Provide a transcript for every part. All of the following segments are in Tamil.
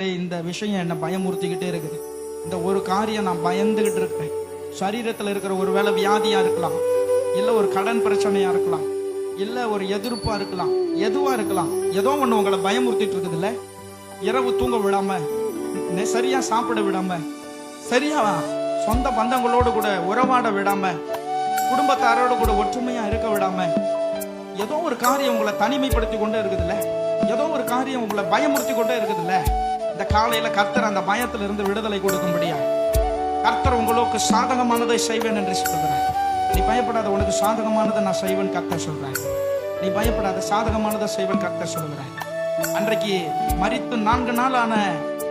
இந்த விஷயம் என்ன பயமுறுத்திக்கிட்டே இருக்குது. இந்த ஒரு காரியம் நான் பயந்துகிட்டு இருக்கிறேன். சரீரத்தில் இருக்கிற ஒரு வேளை வியாதியா இருக்கலாம், இல்லை ஒரு கடன் பிரச்சனையா இருக்கலாம், இல்லை ஒரு எதிர்ப்பா இருக்கலாம், எதுவா இருக்கலாம். ஏதோ ஒன்று உங்களை பயமுறுத்திட்டு இருக்குது. இல்லை இரவு தூங்க விடாம, சரியா சாப்பிட விடாம, சரியா சொந்த பந்தங்களோடு கூட உறவாட விடாம, குடும்பத்தாரோடு கூட ஒற்றுமையா இருக்க விடாம, ஏதோ ஒரு காரியம் உங்களை தனிமைப்படுத்தி கொண்டே இருக்குதுல்ல, ஏதோ ஒரு காரியம் உங்களை பயமுறுத்தி கொண்டே இருக்குதுல்ல. இந்த காலையில கர்த்தர் அந்த பயத்திலிருந்து விடுதலை கொடுக்கும்படியா கர்த்தர் உங்களுக்கு சாதகமானதை செய்வேன் என்று சொல்கிறேன். நீ பயப்படாத, உனக்கு சாதகமானதை நான் செய்வேன் கர்த்தர் சொல்றேன். நீ பயப்படாத, சாதகமானதை செய்வேன் கர்த்தர் சொல்கிறேன். அன்றைக்கு மரித்து 4 நாளான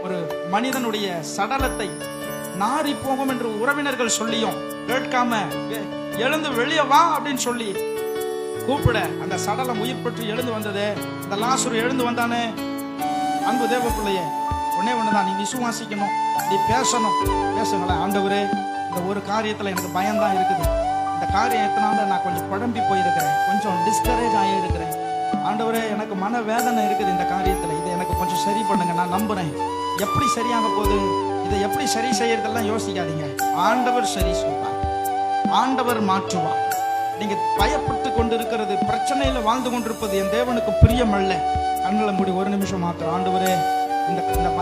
ஒரு மனிதனுடைய சடலத்தை நாரி போகும் என்று உறவினர்கள் சொல்லியும் கேட்காம எழுந்து வெளியே வா அப்படின்னு சொல்லி கூப்பிட அந்த சடலம் உயிர் பெற்று எழுந்து வந்தது. இந்த லாசரு எழுந்து வந்தானே. அன்பு தேவ பிள்ளையே, ஒன்னே ஒண்ணுதான், நீ விசுவாசிக்கணும், நீ பேசணும். பேசுங்களேன், ஆண்டவரே இந்த ஒரு காரியத்துல எனக்கு பயம்தான் இருக்குது. இந்த காரியத்தினால நான் கொஞ்சம் குழம்பி போயிருக்கிறேன், கொஞ்சம் டிஸ்கரேஜ் ஆகி இருக்கிறேன். ஆண்டவரே எனக்கு மன வேதனை இருக்குது இந்த காரியத்துல, இதை எனக்கு கொஞ்சம் சரி பண்ணுங்க. நான் நம்புறேன். எப்படி சரியாக போகுது, இதை எப்படி சரி செய்யறதெல்லாம் யோசிக்காதீங்க. ஆண்டவர் சரி சொல்வார், ஆண்டவர் மாற்றுவார். நீங்க பயப்பட்டு கொண்டிருக்கிறது, பிரச்சனையில வாழ்ந்து கொண்டிருப்பது என் தேவனுக்கு பிரியமல்ல. கண்களை மூடி ஒரு நிமிஷம் மாத்திரம், ஆண்டவரே இந்த